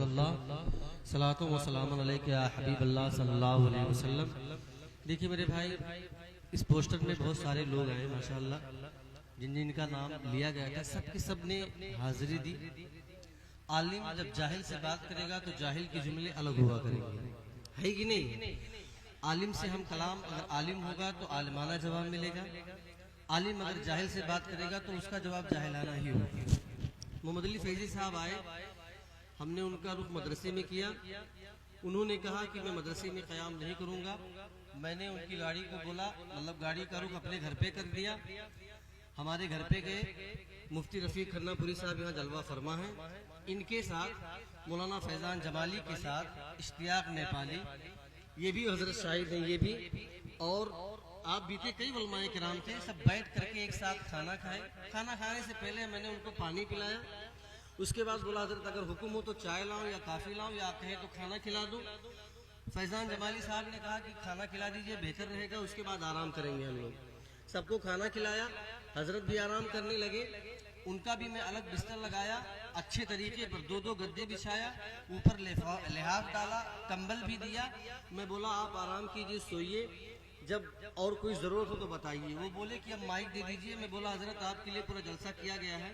सलातो व सलाम अलैका या हबीब अल्लाह सल्लल्लाहु अलैहि वसल्लम। देखिए मेरे भाई, इस पोस्टर में बहुत सारे लोग आए माशाअल्लाह, जिन जिनका नाम लिया गया था, सब के सब ने हाजिरी दी। आलिम जब जाहिल से बात करेगा तो जाहिल के जुमले अलग हुआ करेंगे, है कि नहीं? आलिम से हम कलाम, अगर आलिम होगा तो आलिमाना जवाब मिलेगा, आलिम अगर जाहिल से बात करेगा तो उसका जवाब जाहिलाना ही होगा। मोहम्मद अली फैजी साहब आए, हमने उनका रुख मदरसे में किया। उन्होंने कहा कि मैं मदरसे में क़याम नहीं करूंगा। मैंने उनकी गाड़ी को बोला, मतलब गाड़ी का रुख अपने घर पे कर दिया। हमारे घर पे गए, मुफ्ती रफीक खन्नापुरी साहब यहाँ जलवा फरमा है, इनके साथ मौलाना फैजान जमाली के साथ इश्तियाक नेपाली, ये भी हजरत शाहिद हैं, ये भी, और आप बीते कई उलमाए किराम थे, सब बैठ करके एक साथ खाना खाए। खाना खाने से पहले मैंने उनको पानी पिलाया। उसके बाद बोला, हजरत अगर हुक्म हो तो चाय लाऊं या काफ़ी लाऊं, या कहें तो खाना खिला दूं। फैजान जमाली साहब ने कहा कि खाना खिला दीजिए, बेहतर रहेगा, उसके बाद आराम करेंगे हम लोग। सबको खाना खिलाया, हजरत भी आराम करने लगे। उनका भी मैं अलग बिस्तर लगाया, अच्छे तरीके पर दो गद्दे बिछाया, ऊपर लिहाफ डाला, कंबल भी दिया। मैं बोला आप आराम कीजिए, सोइए, जब और कोई ज़रूरत हो तो बताइए। वो बोले कि अब माइक दे दीजिए। मैं बोला हजरत आपके लिए पूरा जलसा किया गया है,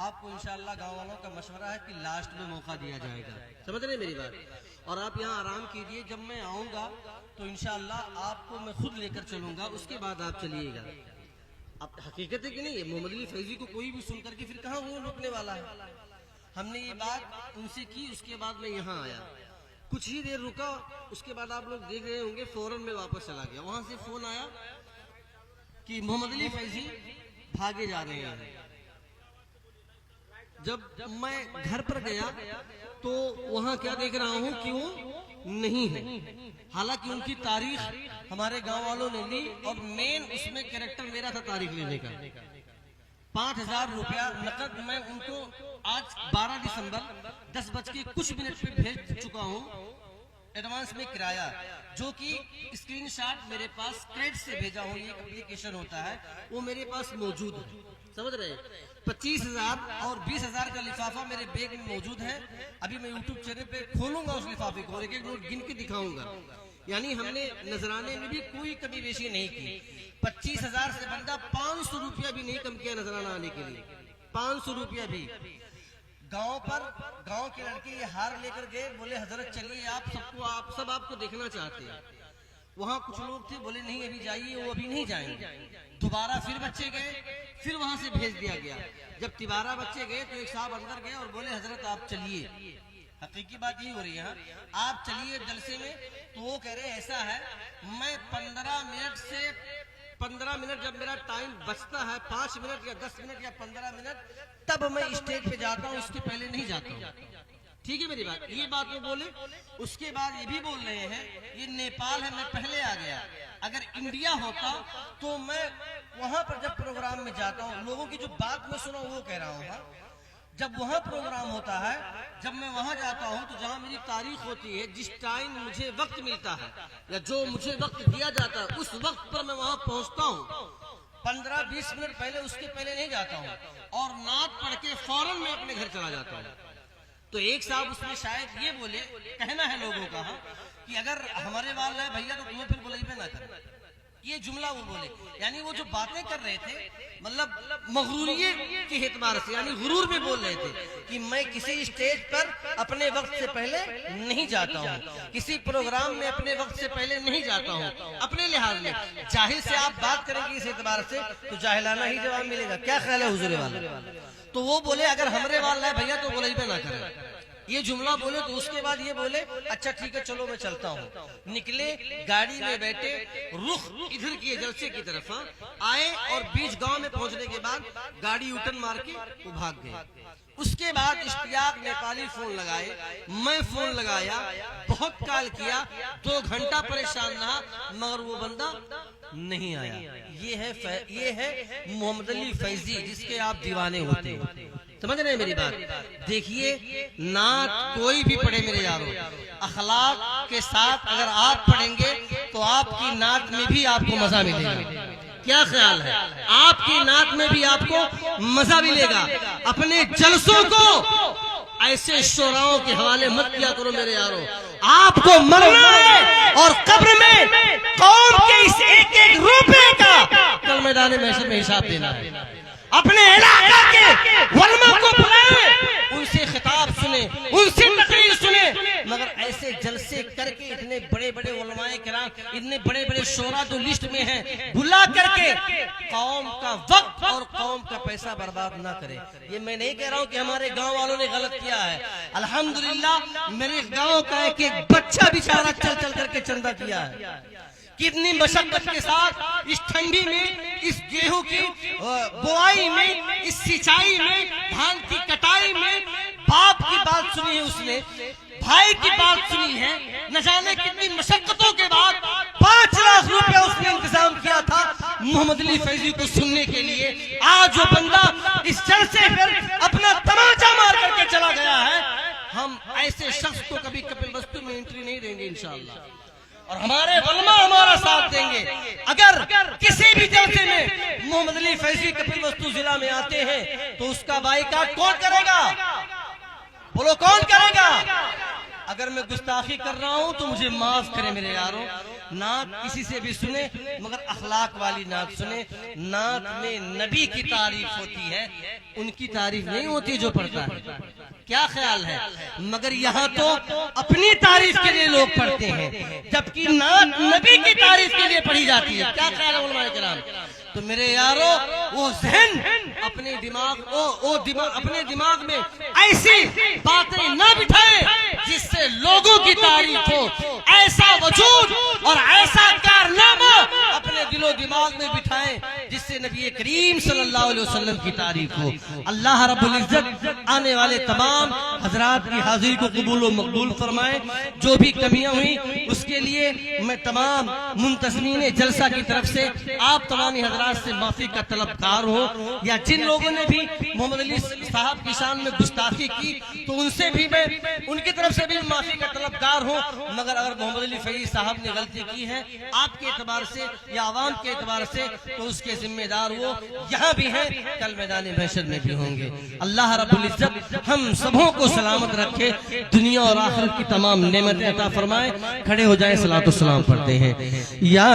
आपको इंशाअल्लाह गाँव वालों का मशवरा है कि लास्ट में मौका दिया जाएगा, समझ रहे मेरी बात, और आप यहाँ आराम कीजिए। जब मैं आऊँगा तो इंशाअल्लाह आपको मैं खुद लेकर चलूँगा, उसके बाद आप चलिएगा। अब हकीकत है कि नहीं, मोहम्मद अली फैजी को कोई भी सुन करके फिर कहाँ वो रुकने वाला है। हमने ये बात उनसे की, उसके बाद मैं यहाँ आया, कुछ ही देर रुका, उसके बाद आप लोग देख रहे होंगे फौरन में वापस चला गया। वहां से फोन आया कि मोहम्मद अली फैजी भागे जा रहे हैं। जब मैं घर पर गया तो वहां क्या देख रहा हूं कि वो नहीं है। हालांकि उनकी तारीख हमारे गांव वालों ने ली, और मेन उसमें कैरेक्टर मेरा था तारीख लेने का। 5,000 रुपया नकद मैं उनको आज 12 दिसंबर 10:कुछ पे भेज चुका हूँ, एडवांस में किराया, जो कि स्क्रीनशॉट मेरे पास क्रेडिट से भेजा हूँ। ये एप्लीकेशन होता है, वो मेरे पास मौजूद है, समझ रहे हैं। 25,000 और 20,000 का लिफाफा मेरे बैग में मौजूद है। अभी मैं यूट्यूब चैनल पे खोलूंगा उस लिफाफे को और एक नोट गिन के दिखाऊंगा। यानी हमने नजराने में भी कोई कमी बेशी नहीं की। 25,000 से बंदा 500 रुपया भी नहीं कम किया नजराना आने के लिए, 500 रुपया भी। गांव पर गांव के लड़के ये हार लेकर गए, बोले हजरत चलिए आप सब आपको देखना चाहते हैं। वहां कुछ लोग थे, बोले नहीं अभी जाइए, वो अभी नहीं जाएंगे। दोबारा फिर बच्चे गए, फिर वहां से भेज दिया गया। जब तिबारा बच्चे गए तो एक साहब अंदर गए और बोले हजरत आप चलिए, हकीकी बात यही हो रही है, आप चलिए जलसे में। तो वो कह रहे ऐसा है, मैं 15 मिनट जब मेरा टाइम बचता है, 5 मिनट या 10 मिनट या 15 मिनट, तब मैं स्टेज पे जाता हूँ, उसके पहले नहीं जाता हूँ। ठीक है मेरी बात, ये बात वो बोले। उसके बाद ये भी बोल रहे हैं ये नेपाल है, मैं पहले आ गया। अगर इंडिया होता तो मैं वहां पर जब प्रोग्राम में जाता हूँ, लोगों की जो बात मैं सुना वो कह रहा हूँ, जब वहां प्रोग्राम होता है, जब मैं वहां जाता हूं तो जहां मेरी तारीख होती है, जिस टाइम मुझे वक्त मिलता है या जो मुझे वक्त दिया जाता है, उस वक्त पर मैं वहां पहुंचता हूं। 15-20 मिनट पहले, उसके पहले नहीं जाता हूं, और नात पढ़ के फौरन मैं अपने घर चला जाता हूं। तो एक साहब उसमें शायद ये बोले, कहना है लोगों का कि अगर हमारे वाला है भैया तो तुम्हें फिर बुलाइबे ना कर, ये जुमला वो बोले। यानी वो जो बातें कर रहे थे, मतलब मगरूरियत के एतबार से, यानी गुरूर में बोल रहे थे कि मैं किसी स्टेज पर अपने वक्त से पहले नहीं जाता हूँ, किसी प्रोग्राम में अपने वक्त से पहले नहीं जाता हूँ। अपने लिहाज में जाहिल से आप बात करेंगे इस एतबार से तो जाहिलाना ही जवाब मिलेगा। क्या ख्याल है हुजूर वाला? तो वो बोले अगर हमरे वाला है भैया तो बुलाइबे ना करें, ये जुमला बोले। तो उसके बाद ये बोले अच्छा ठीक है चलो मैं चलता हूँ। निकले, गाड़ी में बैठे, रुख इधर किए जलसे की तरफ आए, और बीच गांव में पहुंचने के बाद गाड़ी यूटर्न मार के वो भाग गए। उसके बाद इश्तियाक नेपाली फोन लगाए, मैं फोन लगाया, बहुत कॉल किया, 2 घंटा परेशान रहा, मगर वो बंदा नहीं आया। ये है मोहम्मद अली फैजी, जिसके आप दीवाने होते हो, समझ रहे हैं मेरी बात। देखिए नात कोई भी पढ़े मेरे यारों, अखलाक के साथ अगर आप पढ़ेंगे तो आपकी नात में भी आपको मजा मिलेगा। क्या ख्याल है? आपकी नात में भी आपको मजा मिलेगा। अपने जलसों को ऐसे शोराओं के हवाले मत किया करो मेरे यारों। आपको मरना है और कब्र में कौम के इस एक एक रुपए का कल मैदान महशर में हिसाब देना है। अपने इलाका के उलमा को बुलाएं, उनसे खिताब सुने, उनसे तकरीर सुने, मगर ऐसे जलसे करके इतने बड़े बड़े उलमाए किराम, इतने बड़े बड़े शोरा जो लिस्ट में हैं, बुला करके कौम का वक्त और कौम का पैसा बर्बाद ना करे। ये मैं नहीं कह रहा हूँ कि हमारे गांव वालों ने गलत किया है। अल्हम्दुलिल्लाह मेरे गांव का एक एक बच्चा बेचारा चल चल करके चंदा किया है। कितनी मशक्कत के साथ इस ठंडी में, इस गेहूं की बुआई में, इस सिंचाई में, धान की कटाई में बाप की बात सुनी है उसने, भाई की बात सुनी है, न जाने कितनी मशक्कतों के बाद 5 लाख रुपया उसने इंतजाम किया था मोहम्मद अली फैजी को सुनने के लिए। आज जो बंदा इस जलसे पर अपना तमाचा मार करके चला गया है, हम ऐसे शख्स को कभी कपिलवस्तु में एंट्री नहीं देंगे इंशाअल्लाह, और हमारे उलमा हमारा साथ देंगे। अगर किसी भी जलसे में मोहम्मद अली फैजी कपिलवस्तु जिला में आते हैं तो उसका बाइकाट कौन करेगा? बोलो कौन करेगा? अगर मैं गुस्ताखी कर रहा हूं तो मुझे माफ करें मेरे यारों। नात किसी से भी सुने मगर अखलाक वाली नात सुने। नात में नबी की तारीफ होती है, उनकी तारीफ नहीं होती जो पढ़ता है। क्या ख्याल है? मगर यहाँ तो अपनी तारीफ के लिए लोग पढ़ते हैं, जबकि नात नबी की तारीफ के लिए पढ़ी जाती है। क्या ख्याल है उलमाए किराम? तो मेरे यारों वो जहन अपने अपने दिमाग में ऐसी बातें ना बिठाएं जिससे लोगों की तारीफ हो। ऐसा वजूद और ऐसा कारनामा अपने दिलो दिमाग में बिठाएं जिससे नबी करीम सल्लल्लाहु अलैहि वसल्लम की तारीफ हो। अल्लाह रब्बुल इज्जत आने वाले तमाम हजरात की हाजिरी को कबूल व मकबूल फरमाए। जो भी कमियां हुई उसके लिए मैं तमाम मुंतज़मीन जलसा की तरफ से आप तमाम हजरात से माफी का तलबकार हो, या जिन लोगों ने भी मोहम्मद अली साहब की शान में गुस्ताखी की तो उनसे भी मैं उनकी तरफ से भी माफी का तलबकार हूँ। मगर अगर मोहम्मद अली फैजी साहब ने गलती की है आपके एतबार से या आवाम के एतबार से तो उसके जिम्मेदार वो यहाँ भी हैं, कल मैदान महशर में भी होंगे। अल्लाह रब्बुल इज्जत हम सबों को सलामत रखे, दुनिया और आखिरत की तमाम नेमतें अता फरमाए। खड़े हो जाए, सलातो सलाम पढ़ते हैं। या